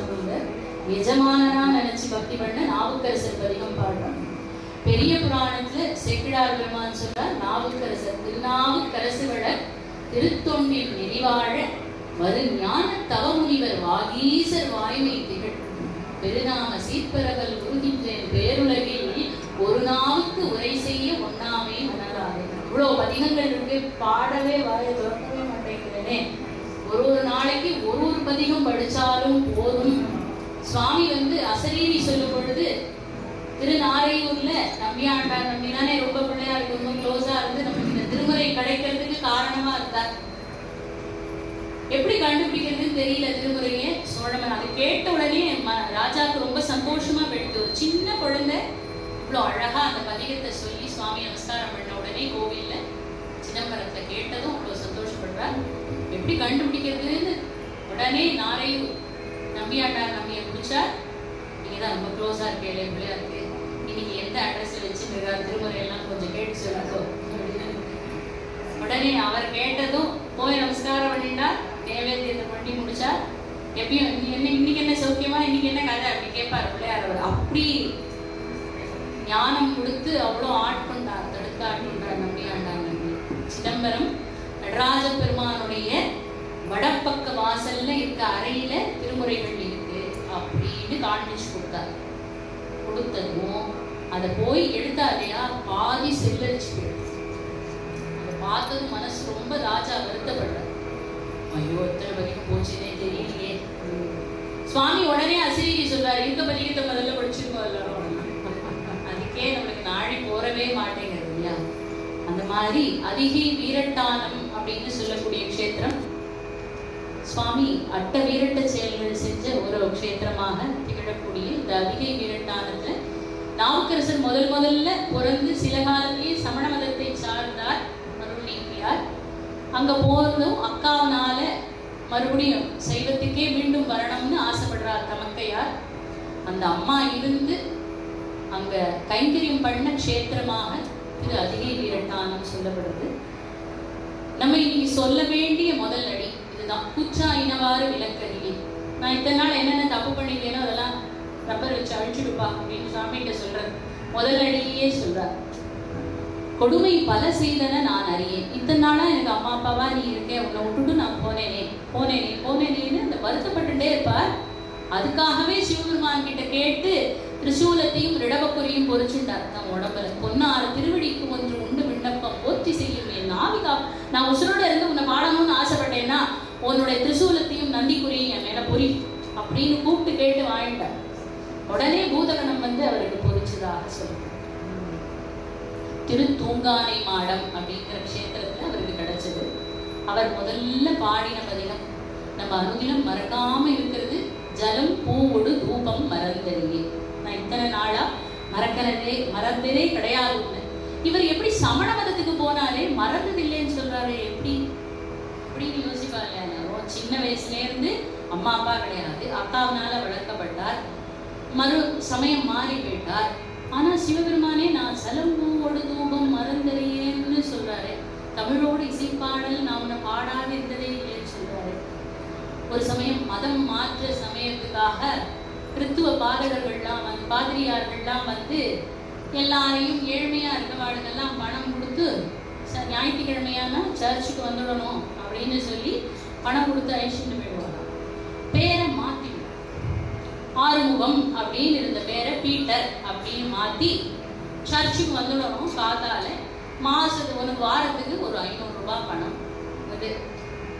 சொல்லுங்க. எஜமானனா நினைச்சு பக்தி பண்ண நாவுக்கரசர் பதிகம் பாடுறாங்க. பெரிய புராணத்துல சேக்கிழார் பெருமான் சொல்றார், நாவுக்கரசர் திருநாவுக்கரசுவள திருத்தொண்டில் நெறிவாழ மறு ஞான தவமுனிவர் வாகீசர் வாய்மை திகழ் பெருநாம சீர்பரவல் உருகின்றேன் பேருலகில் ஒரு நாவுக்கு உரை செய்ய ஒண்ணாமே உணராதே. இவ்வளவு பதிகங்கள் இருக்கு, பாடவே வாயை திறக்கவே மாட்டேங்கிறேனே. ஒரு நாளைக்கு ஒரு பதிகம் படிச்சாலும் போதும். சுவாமி அசரீரி சொல்லும் பொழுது திருநாரையூர்ல நம்பியாண்டார் நம்பினானே ரொம்ப பிள்ளையா இருக்கு, ரொம்ப க்ளோஸா இருந்து நமக்கு இந்த திருமுறை கிடைக்கிறதுக்கு காரணமா இருந்தார். எப்படி கண்டுபிடிக்கிறதுன்னு தெரியல திருமுறையே. சோழமன் அதை கேட்ட உடனே ராஜாவுக்கு ரொம்ப சந்தோஷமா போயிடுது. ஒரு சின்ன குழந்தை இவ்வளோ அழகா அந்த பதிகத்தை சொல்லி சுவாமி நமஸ்காரம் பண்ண உடனே கோவில்ல சிதம்பரத்துல கேட்டதும் அவ்வளோ சந்தோஷப்படுறார். எப்படி கண்டுபிடிக்கிறதுன்னு உடனே நாரையூர் நம்பியாண்டார் நம்பியை பிடிச்சார். நீங்கதான் ரொம்ப க்ளோஸா இருக்கே, பிள்ளையா இருக்கு, இன்னைக்கு எந்த அட்ரஸ்ல வச்சுருக்காரு திருமுறை எல்லாம் கொஞ்சம் கேட்டு சொல்லுங்க. உடனே அவர் கேட்டதும் போய் நமஸ்காரம் பண்ணிட்டா, நைவேத்தியத்தை பண்ணி முடிச்சா. எப்பயும் இன்னைக்கு என்ன சௌக்கியமா, இன்னைக்கு என்ன கதை அப்படி கேட்பார் பிள்ளையார். அவர் அப்படி ஞானம் கொடுத்து அவ்வளோ ஆட்கொண்டார், தடுத்து ஆட்கொண்டார் நம்பியாண்டார் நம்பி. சிதம்பரம் நடராஜ பெருமானுடைய வடப்பக்க வாசல்ல இருக்க அறையில திருமுறைகள் இருக்கு அப்படின்னு காண்பிச்சு கொடுத்தார். கொடுத்ததும் அதை போய் எடுத்தா இல்லையா, பாதி செல்லரிச்சு போயிடுது. அதை பார்த்ததும் மனசு ரொம்ப ராஜா வருத்தப்பட்டார். ஐயோ எத்தனை பதிகம் போச்சுன்னே தெரியலையே. சுவாமி உடனே அசரீரி சொல்றாரு, இருக்க பதிகத்தை முதல்ல படிச்சிருக்கோம் எல்லாரும். அதுக்கே நம்மளுக்கு நாழி போறவே மாட்டேங்கிறது இல்லையா. அந்த மாதிரி அதிகை வீரட்டானம் அப்படின்னு சொல்லக்கூடிய க்ஷேத்திரம் சுவாமி அட்ட வீரட்ட செயல்கள் செஞ்ச ஒரு க்ஷேத்திரமாக திகழக்கூடிய இந்த அதிகை வீரட்டானத்துல நாவுக்கரசர் முதல்ல பிறந்து சில காலத்திலேயே சமண மதத்தை சார்ந்தார் மருள்நீக்கியார். அங்க போறதும் அக்காவனால மறுபடியும் சைவத்துக்கே மீண்டும் வரணும்னு ஆசைப்படுறார் தமக்கையார். அந்த அம்மா இருந்து அங்க கைங்கரியம் பண்ண க்ஷேத்திரமாக திரு அதிகை வீரட்டானம் சொல்லப்படுது. நம்ம இன்னைக்கு சொல்ல வேண்டிய முதல் அடி இதுதான், குற்றா இனவாறு விளக்கறியே. நான் இத்தனை நாள் என்னென்ன தப்பு பண்ணிருக்கேனோ அதெல்லாம் ரப்பர் வச்சு அழிச்சுடுப்பா அப்படின்னு சாமிகிட்ட சொல்றது முதல் அடியே சொல்றார். கொடுமை பல செய்தன நான் அறியேன். இத்தனை நாளா எனக்கு அம்மா அப்பாவா நீ இருக்கேன், உன்னை விட்டுட்டு நான் போனேனேன்னு அந்த வருத்தப்பட்டுட்டே இருப்பார். அதுக்காகவே சிவபெருமான் கிட்ட கேட்டு திரிசூலத்தையும் ரிடவக்குறையும் பொறிச்சுட்டார் நம்ம உடம்புல. பொன்னாறு திருவடிக்கு ஒன்று உண்டு விண்ணப்பம் போற்றி செய்யும் என் நாவிகா, நான் உசுரோட இருந்து உன்னை பாடணும்னு ஆசைப்பட்டேன்னா உன்னுடைய திரிசூலத்தையும் நந்திக்குறியும் என் மேல பொறி அப்படின்னு கூப்பிட்டு கேட்டு வாங்கிட்டார். உடனே பூதகணம் அவருக்கு பொறிச்சதாக சொல்லுங்க. திருத்தூங்கானை மாடம் அப்படிங்கிற க்ஷேத்திரத்துல அவருக்கு கிடைச்சது. அவர் முதல்ல பாடின பதிகம் நம்ம அனுதினம் மறக்காம இருக்கிறது, ஜலம் பூவோடு தூபம் மறந்தறியே. நான் இத்தனை நாளா மறந்ததே கிடையாது. இவர் எப்படி சமண மதத்துக்கு போனாலே மறந்ததில்லைன்னு சொல்றாரு, எப்படி அப்படின்னு யோசிப்பாங்க. சின்ன வயசுல இருந்து அம்மா அப்பா கிடையாது, அக்காவனால வளர்க்கப்பட்டார், மறு சமயம் மாறி போயிட்டார். ஆனா சிவபெருமானே நான் சலம் பூவோடு தூபம் மறந்தறியேன்னு சொல்றாரு. தமிழோடு இசைப்பாடல் நான் உன்னை பாடாது இருந்ததே இல்லைன்னு சொல்றாரு. ஒரு சமயம் மதம் மாற்ற சமயத்துக்காக கிறித்துவ பாதகர்கள்லாம் பாதிரியார்கள்லாம் எல்லாரையும் ஏழ்மையா இருக்கிறவாளுக்கெல்லாம் பணம் கொடுத்து ஞாயிற்றுக்கிழமையானா சர்ச்சுக்கு வந்துடணும் அப்படின்னு சொல்லி பணம் கொடுத்து அழிச்சுட்டு போயிடுவாங்க. பேரை மாத்தி ஆறுமுகம் அப்படின்னு இருந்த பேரை பீட்டர் அப்படின்னு மாத்தி சர்ச்சுக்கு வந்துடணும். காத்தால மாசத்துக்கு ஒரு வாரத்துக்கு ஒரு 500 ரூபாய் பணம், இது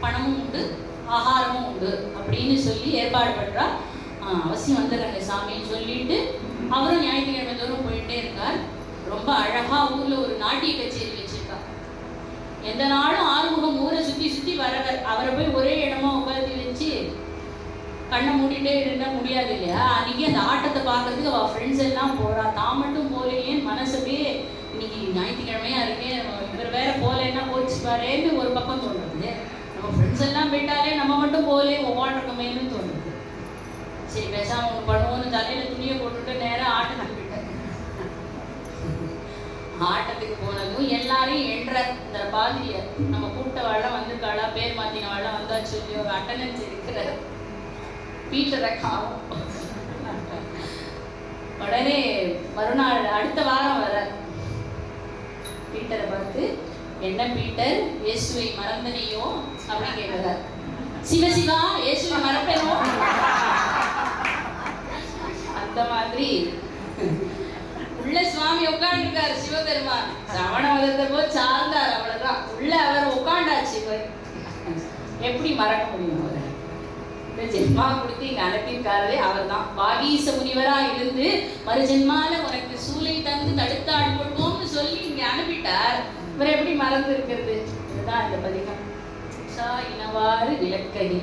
பணமும் உண்டு ஆகாரமும் உண்டு அப்படின்னு சொல்லி ஏற்பாடு பண்றா. அவசியம் வந்துடுறாங்க சாமின்னு சொல்லிட்டு அவரும் ஞாயிற்றுக்கிழமை தோறும் போயிட்டே இருக்கார். ரொம்ப அழகா ஊர்ல ஒரு நாட்டிய கச்சேரி வச்சிருக்கார். எந்த நாளும் ஆறுமுகம் ஊரை சுத்தி வரவர். அவரை போய் ஒரே இடமா உட்காந்து வச்சு கண்ணை மூடிட்டே இருந்தா முடியாது இல்லையா. அன்னைக்கு அந்த ஆட்டத்தை பார்க்கறதுக்கு அவ ஃப்ரெண்ட்ஸ் எல்லாம் போறா, தான் மட்டும் போலேன்னு மனசவே இன்னைக்கு ஞாயிற்றுக்கிழமையா இருக்கேன், இவர் வேற போலேன்னா போச்சு பாருன்னு ஒரு பக்கம் தோணுது. நம்ம ஃப்ரெண்ட்ஸ் எல்லாம் போயிட்டாலே நம்ம மட்டும் போலே ஒவ்வாடுறக்கமேன்னு தோணுது. சரி பேசாம ஒன்று பண்ணுவோன்னு தலையில துணியை போட்டுட்டு நேரம் ஆட்டத்துக்கு போயிட்டேன். ஆட்டத்துக்கு போனதும் எல்லாரையும் என்ற இந்த பாதிரியார் நம்ம கூப்பிட்ட வாழ வந்திருக்காளா, பேர் மாத்தின வாழ வந்தாச்சு, ஒரு அட்டண்டன்ஸ் இருக்கிற பீட்டரை காணும். உடனே மறுநாள் அடுத்த வாரம் வர பீட்டரை பார்த்து, என்ன பீட்டர், இயேசுவை மறந்தனையோ அப்படின்னு கேட்கிறார். சிவசிவா, இயேசுவை மறப்பேனோ? அந்த மாதிரி உள்ள சுவாமி உட்காந்துருக்காரு சிவபெருமான். சரவணவதத்தை போய் சார்ந்தார், அவ்வளவுதான். உள்ள அவர் உட்காண்டாச்சு. எப்படி மறக்க முடியும்? அவர் இந்த ஜென்மா கொடுத்து இங்க அனுப்பியிருக்காரே அவர் தான். வாகீச முனிவரா இருந்து மறுஜென்மால உனக்கு சூளை தந்து தடுத்தாள் கொள்வோம்னு சொல்லி இங்க அனுப்பிட்டார். இவர் எப்படி மறந்து இருக்கிறது? இதுதான் இந்த பதிகம். இனவாறு விளக்கடி